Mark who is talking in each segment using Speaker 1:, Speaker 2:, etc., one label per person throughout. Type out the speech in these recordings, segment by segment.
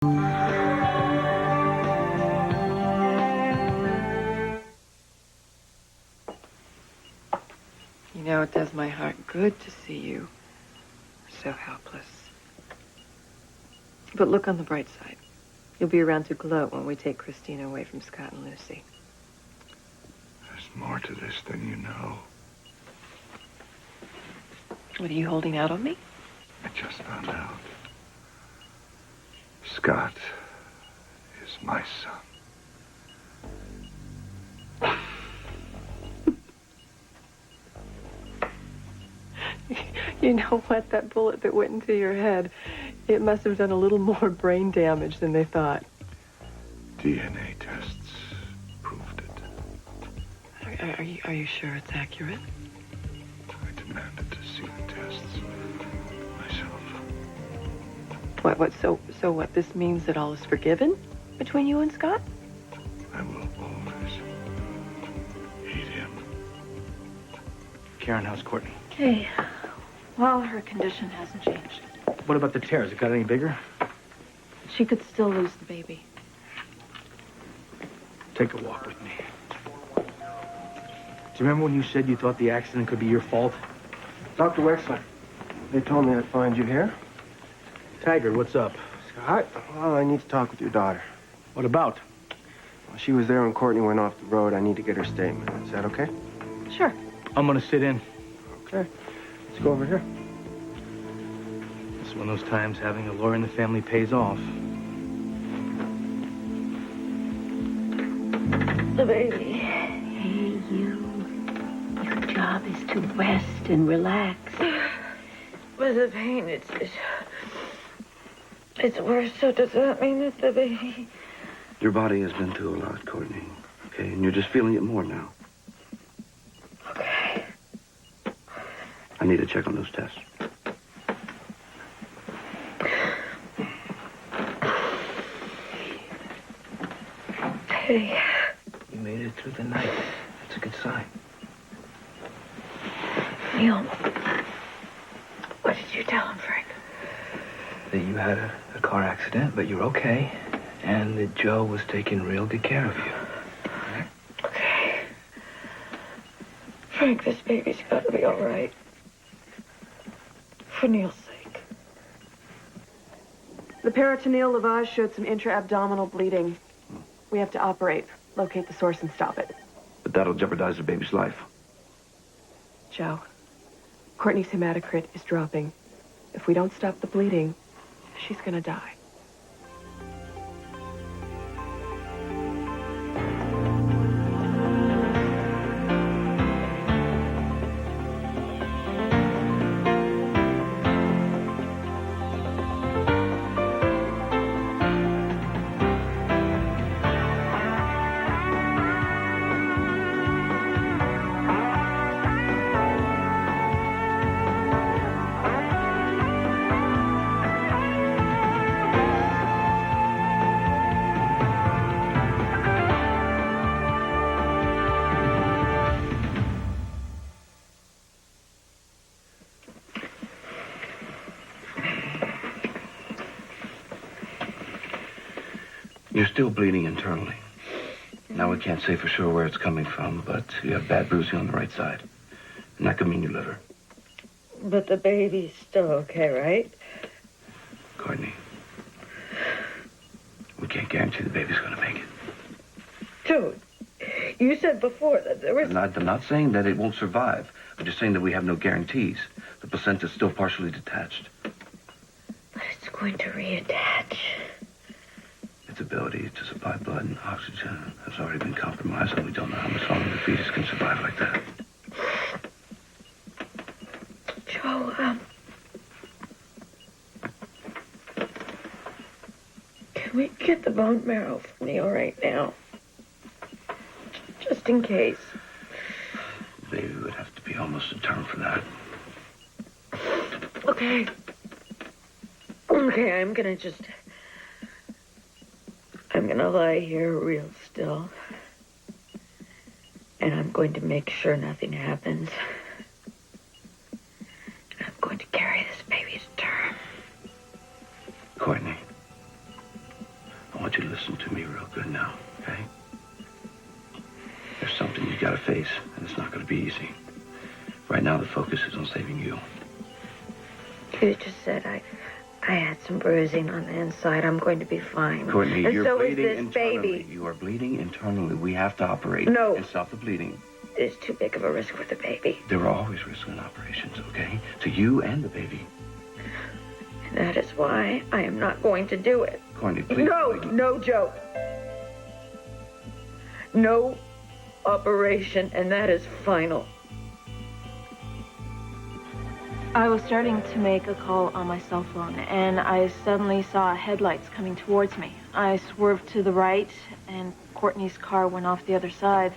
Speaker 1: You know, it does my heart good to see you so helpless. But look on the bright side. You'll be around to gloat when we take Christina away from Scott and Lucy.
Speaker 2: There's more to this than you know.
Speaker 1: What, are you holding out on me?
Speaker 2: I just found out. Scott is my son.
Speaker 1: You know what? That bullet that went into your head, it must have done a little more brain damage than they thought.
Speaker 2: DNA tests proved it.
Speaker 1: Are you sure it's accurate?
Speaker 2: I demanded to see the tests myself.
Speaker 1: What? So what? This means that all is forgiven between you and Scott?
Speaker 2: I will always hate him.
Speaker 3: Karen, how's Courtney?
Speaker 4: Okay. Well, her condition hasn't changed.
Speaker 3: What about the tears? It got any bigger?
Speaker 4: She could still lose the baby.
Speaker 3: Take a walk with me. Do you remember when you said you thought the accident could be your fault?
Speaker 5: Dr. Wexler, they told me I'd find you here.
Speaker 3: Taggart, what's up?
Speaker 5: Scott, well, I need to talk with your daughter.
Speaker 3: What about?
Speaker 5: Well, she was there when Courtney went off the road. I need to get her statement. Is that okay?
Speaker 4: Sure.
Speaker 3: I'm gonna sit in.
Speaker 5: Okay. Let's go over here.
Speaker 3: It's one of those times having a lawyer in the family pays off.
Speaker 4: The baby. Hey, you. Your job is to rest and relax. But the pain, it's worse. So does that mean that the baby...
Speaker 6: Your body has been through a lot, Courtney. Okay, and you're just feeling it more now.
Speaker 4: Okay.
Speaker 6: I need to check on those tests.
Speaker 4: Hey.
Speaker 3: You made it through the night. That's a good sign.
Speaker 4: Neil, what did you tell him, Frank?
Speaker 7: That you had a car accident, but you're okay. And that Joe was taking real good care of you.
Speaker 4: Okay. Frank, this baby's got to be all right. For Neil's sake.
Speaker 1: The peritoneal lavage showed some intra-abdominal bleeding. We have to operate, locate the source, and stop it.
Speaker 6: But that'll jeopardize the baby's life.
Speaker 1: Joe, Courtney's hematocrit is dropping. If we don't stop the bleeding, she's gonna die.
Speaker 6: You're still bleeding internally. Now, we can't say for sure where it's coming from, but you have bad bruising on the right side. And that could mean your liver.
Speaker 4: But the baby's still okay, right?
Speaker 6: Courtney, we can't guarantee the baby's going to make it.
Speaker 4: Dude, you said before that there was...
Speaker 6: I'm not saying that it won't survive. I'm just saying that we have no guarantees. The placenta's still partially detached.
Speaker 4: But it's going to reattach.
Speaker 6: Its ability to supply blood and oxygen has already been compromised, and we don't know how much longer the fetus can survive like that.
Speaker 4: Joe, can we get the bone marrow from Neil right now? Just in case.
Speaker 6: The baby would have to be almost a term for that.
Speaker 4: Okay. Okay, I'm gonna lie here real still. And I'm going to make sure nothing happens. I'm going to carry this baby to term.
Speaker 6: Courtney, want you to listen to me real good now, okay? There's something you gotta face, and it's not gonna be easy. Right now, the focus is on saving you.
Speaker 4: You just said I had some bruising on the inside. I'm going to be fine.
Speaker 6: Courtney,
Speaker 4: and
Speaker 6: you're
Speaker 4: so
Speaker 6: bleeding
Speaker 4: is this
Speaker 6: internally.
Speaker 4: baby.
Speaker 6: You are bleeding internally. We have to operate
Speaker 4: No.
Speaker 6: and stop the bleeding.
Speaker 4: It's too big of a risk for the baby.
Speaker 6: There are always risks in operations, okay? To you and the baby.
Speaker 4: And that is why I am not going to do it.
Speaker 6: Courtney, please.
Speaker 4: No, Joe. No operation, and that is final.
Speaker 8: I was starting to make a call on my cell phone, and I suddenly saw headlights coming towards me. I swerved to the right, and Courtney's car went off the other side.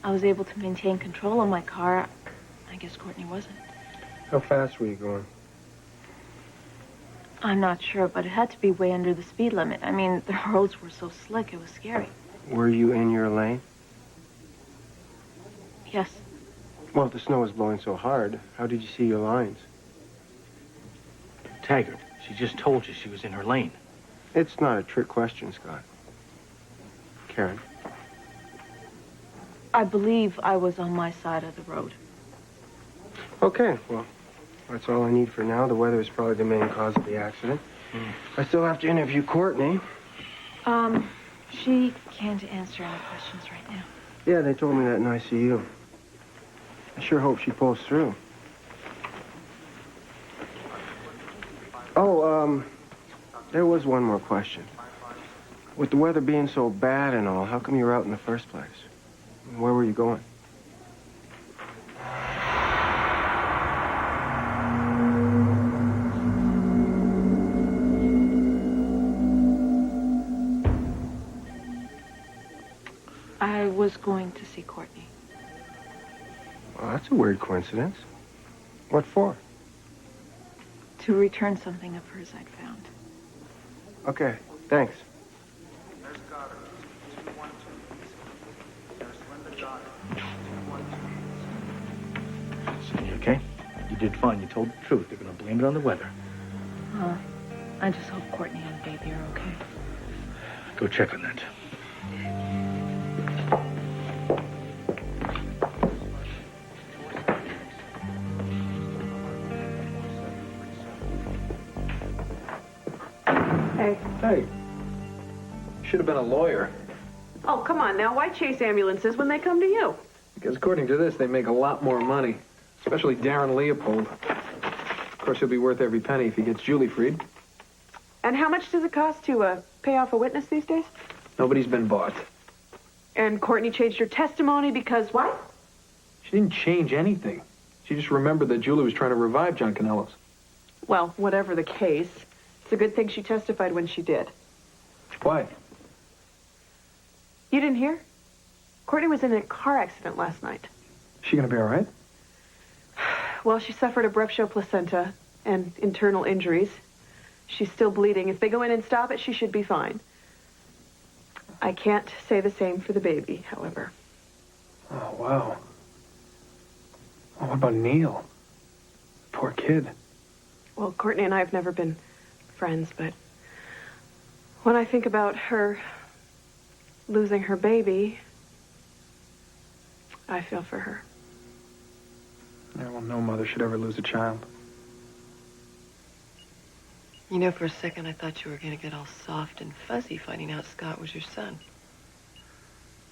Speaker 8: I was able to maintain control of my car. I guess Courtney wasn't.
Speaker 5: How fast were you going?
Speaker 8: I'm not sure, but it had to be way under the speed limit. I mean, the roads were so slick, it was scary.
Speaker 5: Were you in your lane?
Speaker 8: Yes.
Speaker 5: Well, if the snow was blowing so hard, how did you see your lines?
Speaker 3: Taggart, she just told you she was in her lane.
Speaker 5: It's not a trick question, Scott. Karen.
Speaker 8: I believe I was on my side of the road.
Speaker 5: Okay, well, that's all I need for now. The weather is probably the main cause of the accident. I still have to interview Courtney.
Speaker 8: She can't answer any questions right now.
Speaker 5: Yeah, they told me that in ICU. I sure hope she pulls through. Oh, there was one more question. With the weather being so bad and all, how come you were out in the first place? Where were you going?
Speaker 8: I was going to see Courtney.
Speaker 5: Well, that's a weird coincidence. What for?
Speaker 8: To return something of hers I'd found.
Speaker 5: Okay, thanks.
Speaker 3: So, you okay? You did fine. You told the truth. They're going to blame it on the weather.
Speaker 8: I just hope Courtney and the baby are okay.
Speaker 3: Go check on that.
Speaker 7: Hey, should have been a lawyer.
Speaker 1: Oh, come on now. Why chase ambulances when they come to you?
Speaker 7: Because according to this, they make a lot more money. Especially Darren Leopold. Of course, he'll be worth every penny if he gets Julie freed.
Speaker 1: And how much does it cost to pay off a witness these days?
Speaker 7: Nobody's been bought.
Speaker 1: And Courtney changed her testimony because what?
Speaker 7: She didn't change anything. She just remembered that Julie was trying to revive John Canellos.
Speaker 1: Well, whatever the case, it's a good thing she testified when she did.
Speaker 7: Why?
Speaker 1: You didn't hear? Courtney was in a car accident last night.
Speaker 7: Is she gonna be all right?
Speaker 1: Well, she suffered a abruptio placenta and internal injuries. She's still bleeding. If they go in and stop it, she should be fine. I can't say the same for the baby, however.
Speaker 7: Oh, wow. Oh, what about Neil? Poor kid.
Speaker 1: Well, Courtney and I have never been friends, but when I think about her losing her baby, I feel for her.
Speaker 7: Yeah, well, no mother should ever lose a child.
Speaker 1: You know, for a second I thought you were going to get all soft and fuzzy finding out Scott was your son.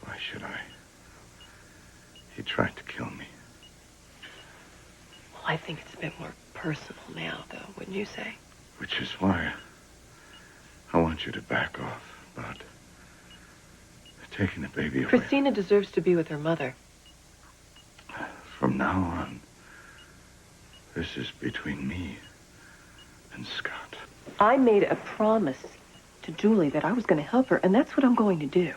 Speaker 2: Why should I? He tried to kill me.
Speaker 1: Well, I think it's a bit more personal now, though, wouldn't you say?
Speaker 2: Which is why I want you to back off about taking the baby away.
Speaker 1: Christina deserves to be with her mother.
Speaker 2: From now on, this is between me and Scott.
Speaker 1: I made a promise to Julie that I was going to help her, and that's what I'm going to do.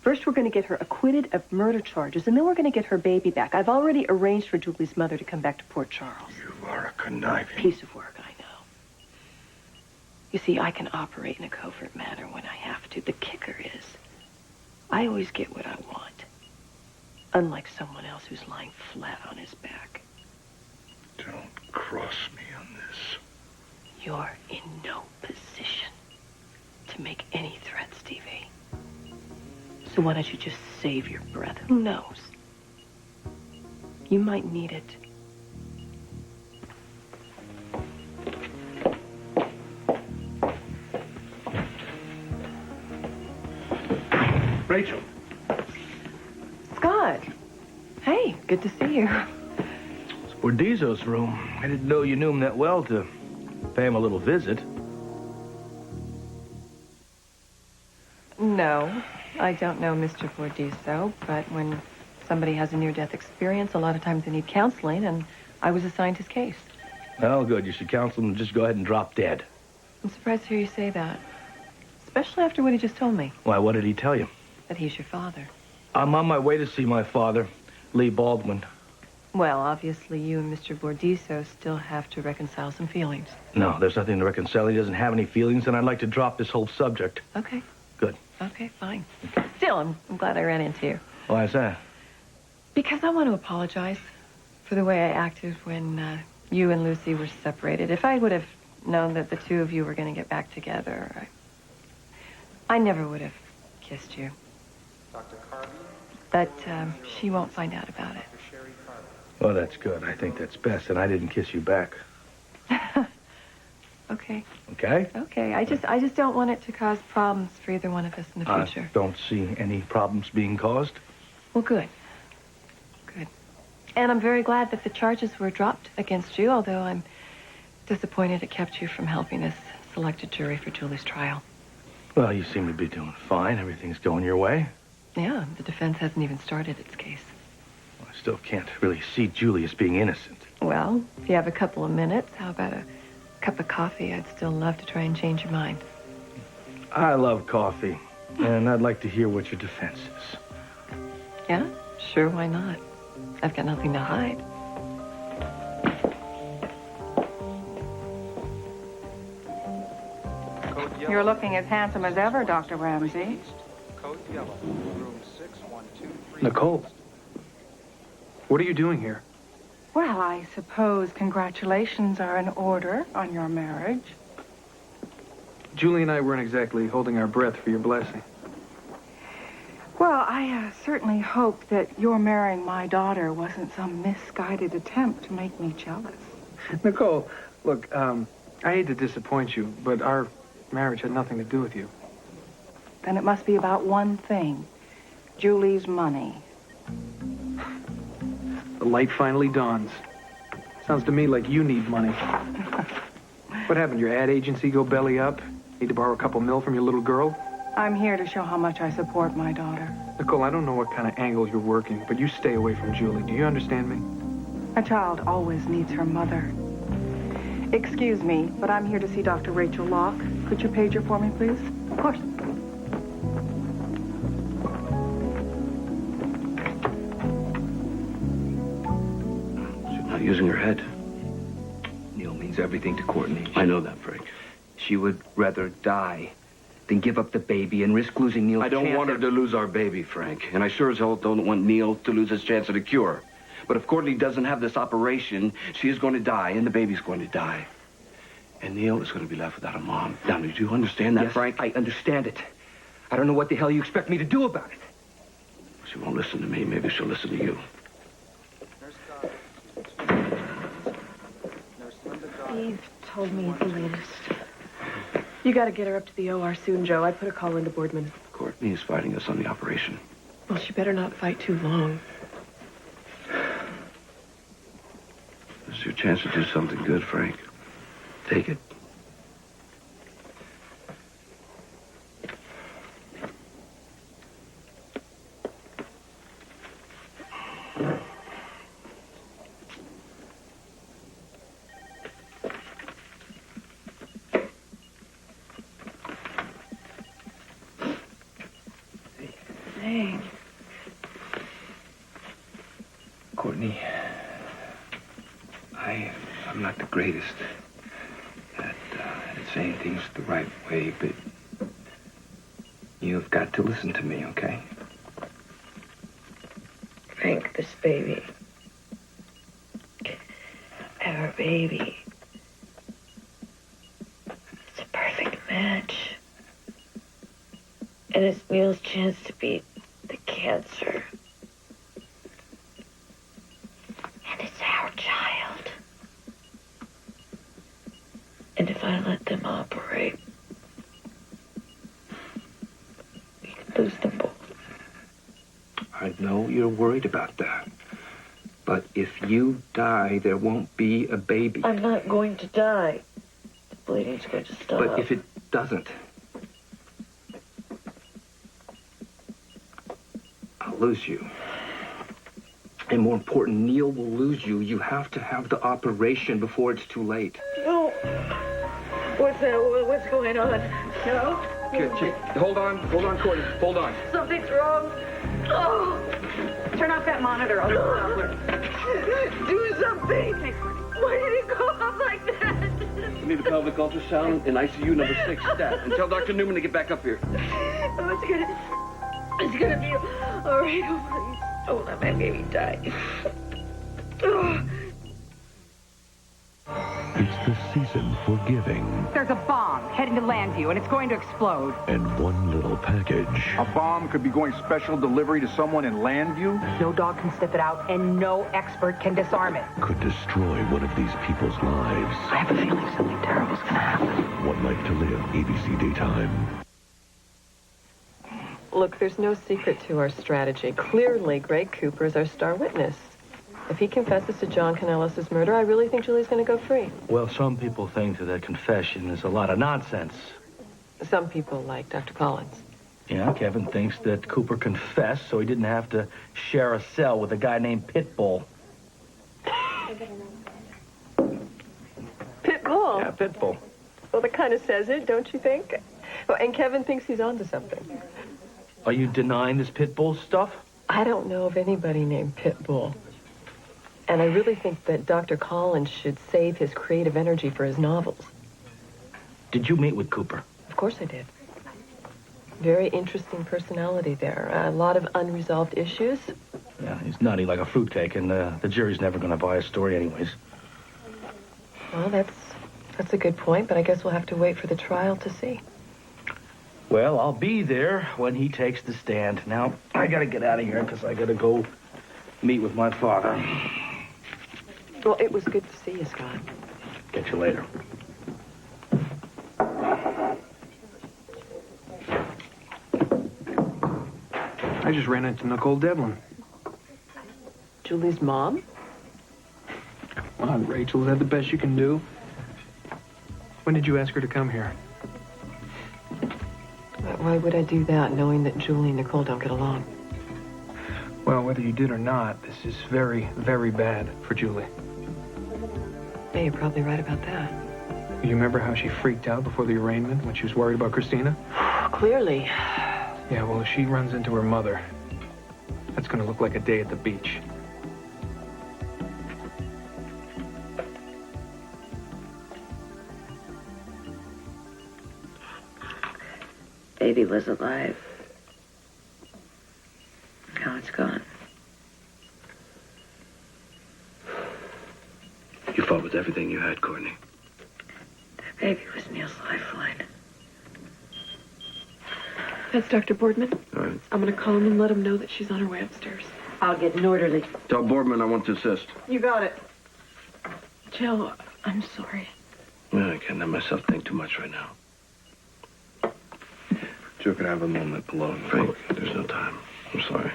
Speaker 1: First, we're going to get her acquitted of murder charges, and then we're going to get her baby back. I've already arranged for Julie's mother to come back to Port Charles.
Speaker 2: You are a conniving...
Speaker 1: Piece of work, I know. You see, I can operate in a covert manner when I have to. The kicker is, I always get what I want. Unlike someone else who's lying flat on his back.
Speaker 2: Don't cross me on this.
Speaker 1: You're in no position to make any threat, Stevie. So why don't you just save your breath? Who knows? You might need it.
Speaker 3: Rachel.
Speaker 1: Scott. Hey, good to see you.
Speaker 3: It's Bordizzo's room. I didn't know you knew him that well to pay him a little visit.
Speaker 1: No, I don't know Mr. Bordizzo, but when somebody has a near-death experience, a lot of times they need counseling, and I was assigned his case.
Speaker 3: Well, good. You should counsel him and just go ahead and drop dead.
Speaker 1: I'm surprised to hear you say that, especially after what he just told me,
Speaker 3: Why, what did he tell you?
Speaker 1: that he's your father.
Speaker 3: I'm on my way to see my father, Lee Baldwin.
Speaker 1: Well, obviously, you and Mr. Bordizzo still have to reconcile some feelings.
Speaker 3: No, there's nothing to reconcile. He doesn't have any feelings, and I'd like to drop this whole subject.
Speaker 1: Okay.
Speaker 3: Good.
Speaker 1: Okay, fine. Still, I'm glad I ran into you.
Speaker 3: Why is that?
Speaker 1: Because I want to apologize for the way I acted when you and Lucy were separated. If I would have known that the two of you were going to get back together, I never would have kissed you.
Speaker 7: Dr. Carvey?
Speaker 1: But she won't find out about it.
Speaker 3: Well, that's good. I think that's best, and I didn't kiss you back.
Speaker 1: Okay.
Speaker 3: Okay?
Speaker 1: Okay. I just don't want it to cause problems for either one of us in the future.
Speaker 3: I don't see any problems being caused.
Speaker 1: Well, good. Good. And I'm very glad that the charges were dropped against you, although I'm disappointed it kept you from helping us select a jury for Julie's trial.
Speaker 3: Well, you seem to be doing fine. Everything's going your way.
Speaker 1: Yeah, the defense hasn't even started its case.
Speaker 3: I still can't really see Julie as being innocent.
Speaker 1: Well, if you have a couple of minutes, how about a cup of coffee? I'd still love to try and change your mind.
Speaker 3: I love coffee, and I'd like to hear what your defense is.
Speaker 1: Yeah? Sure, why not? I've got nothing to hide.
Speaker 9: You're looking as handsome as ever, Dr. Ramsey.
Speaker 7: Code yellow, room 6123. Nicole, what are you doing here?
Speaker 9: Well, I suppose congratulations are in order on your marriage.
Speaker 7: Julie and I weren't exactly holding our breath for your blessing.
Speaker 9: Well, I certainly hope that your marrying my daughter wasn't some misguided attempt to make me jealous.
Speaker 7: Nicole, look, I hate to disappoint you, but our marriage had nothing to do with you.
Speaker 9: Then it must be about one thing. Julie's money.
Speaker 7: The light finally dawns. Sounds to me like you need money. What happened? Your ad agency go belly up? Need to borrow a couple mil from your little girl?
Speaker 9: I'm here to show how much I support my daughter.
Speaker 7: Nicole, I don't know what kind of angle you're working, but you stay away from Julie. Do you understand me?
Speaker 9: A child always needs her mother. Excuse me, but I'm here to see Dr. Rachel Locke. Could you page her for me, please?
Speaker 1: Of course.
Speaker 6: She's not using her head.
Speaker 5: Neil means everything to Courtney.
Speaker 6: I know that, Frank.
Speaker 5: She would rather die than give up the baby and risk losing Neil's
Speaker 6: I don't
Speaker 5: chance
Speaker 6: want her
Speaker 5: at-
Speaker 6: to lose our baby, Frank. And I sure as hell don't want Neil to lose his chance at a cure. But if Courtney doesn't have this operation, she is going to die, and the baby's going to die. And Neil is going to be left without a mom. Now, do you understand that,
Speaker 5: Yes,
Speaker 6: Frank?
Speaker 5: I understand it. I don't know what the hell you expect me to do about it.
Speaker 6: She won't listen to me. Maybe she'll listen to you.
Speaker 8: Steve told me the latest. You gotta get her up to the OR soon, Joe. I put a call into Boardman.
Speaker 6: Courtney is fighting us on the operation.
Speaker 8: Well, she better not fight too long.
Speaker 6: This is your chance to do something good, Frank. Take it.
Speaker 8: Hey.
Speaker 5: Courtney, I'm not the greatest at saying things the right way, but you've got to listen to me, okay?
Speaker 4: Frank, this baby. Our baby. It's a perfect match. And it's Neil's chance to beat the cancer. And it's our child. And if I let them operate, we could lose them both.
Speaker 3: I know you're worried about that. But if you die, there won't be a baby.
Speaker 4: I'm not going to die. The bleeding's going to stop.
Speaker 3: But if it doesn't, I'll lose you. And more important, Neil will lose you. You have to have the operation before it's too late.
Speaker 4: No. What's that? What's going on? No?
Speaker 3: Hold on, Courtney. Hold on.
Speaker 4: Something's wrong. Oh.
Speaker 9: Turn off that monitor. I'll
Speaker 4: Do something. Why did it go off like that?
Speaker 6: You need a pelvic ultrasound in ICU number 6 stat. And tell Dr. Newman to get back up here.
Speaker 4: It's gonna be all right. Don't let my baby die.
Speaker 2: It's the season for giving.
Speaker 9: There's a bomb heading to Landview, and it's going to explode.
Speaker 2: And one little package
Speaker 10: A bomb could be going special delivery to someone in Landview?
Speaker 9: No dog can sniff it out, and no expert can disarm it.
Speaker 2: could destroy one of these people's lives.
Speaker 1: I have a feeling something terrible's gonna happen.
Speaker 2: One Life to Live, ABC Daytime.
Speaker 1: Look, there's no secret to our strategy. Clearly, Greg Cooper is our star witness. If he confesses to John Canellis' murder, I really think Julie's going to go free.
Speaker 3: Well, some people think that confession is a lot of nonsense.
Speaker 1: Some people like Dr. Collins.
Speaker 3: Yeah, Kevin thinks that Cooper confessed so he didn't have to share a cell with a guy named Pitbull.
Speaker 1: Pitbull?
Speaker 3: Yeah, Pitbull.
Speaker 1: Well, that kind of says it, don't you think? Oh, and Kevin thinks he's onto something.
Speaker 3: Are you denying this Pitbull stuff?
Speaker 1: I don't know of anybody named Pitbull. And I really think that Dr. Collins should save his creative energy for his novels.
Speaker 3: Did you meet with Cooper?
Speaker 1: Of course I did. Very interesting personality there. A lot of unresolved issues.
Speaker 3: Yeah, he's nutty like a fruitcake, and the jury's never going to buy his story anyways.
Speaker 1: Well, that's a good point, but I guess we'll have to wait for the trial to see.
Speaker 3: Well, I'll be there when he takes the stand. Now, I got to get out of here because I got to go meet with my father.
Speaker 1: Well, it was good to see you, Scott.
Speaker 3: Get you later.
Speaker 7: I just ran into Nicole Devlin.
Speaker 1: Julie's mom?
Speaker 7: Come on, Rachel, is that the best you can do? When did you ask her to come here?
Speaker 1: Why would I do that, knowing that Julie and Nicole don't get along?
Speaker 7: Well, whether you did or not, this is very, very bad for Julie.
Speaker 1: Yeah, you're probably right about that.
Speaker 7: You remember how she freaked out before the arraignment when she was worried about Christina?
Speaker 1: Clearly.
Speaker 7: Yeah, well, if she runs into her mother, that's going to look like a day at the beach.
Speaker 4: Baby was alive. Now it's gone.
Speaker 6: You fought with everything you had, Courtney.
Speaker 4: That baby was Neil's lifeline.
Speaker 8: That's Dr. Boardman.
Speaker 6: All right.
Speaker 8: I'm going to call him and let him know that she's on her way upstairs.
Speaker 4: I'll get an orderly.
Speaker 6: Tell Boardman I want to assist.
Speaker 9: You got it.
Speaker 8: Jill, I'm sorry.
Speaker 6: Well, I can't let myself think too much right now. Joe, can I have a moment alone? Frank, there's no time. I'm sorry.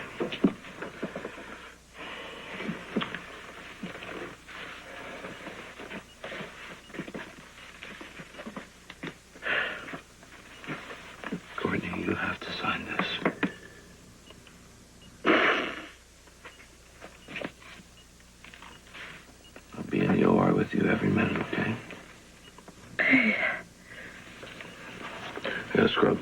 Speaker 6: Courtney, you have to sign this. I'll be in the OR with you every minute, okay? Yeah, scrub.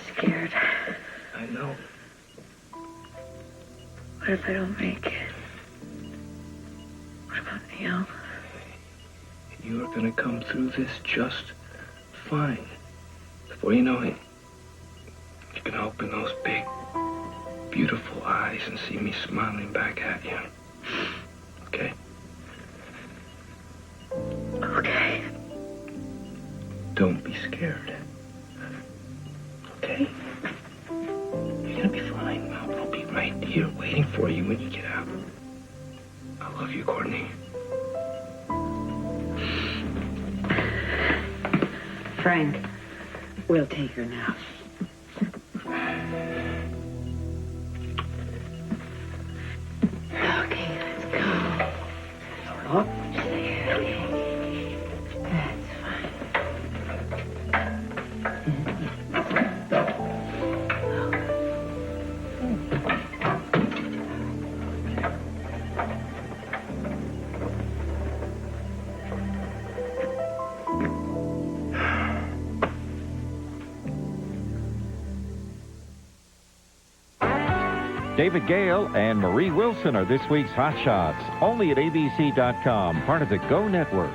Speaker 4: Scared.
Speaker 3: I know.
Speaker 4: What if I don't make it? What about Neil?
Speaker 3: You are going to come through this just fine. Before you know it, you're going to open those big, beautiful eyes and see me smiling back at you. Okay? be scared. Okay? You're gonna be fine. I'll be right here waiting for you when you get out. I love you, Courtney.
Speaker 4: Frank, we'll take her now. Okay, let's go. Oh, there. That's fine.
Speaker 11: David Gale and Marie Wilson are this week's Hot Shots, only at ABC.com, part of the Go Network.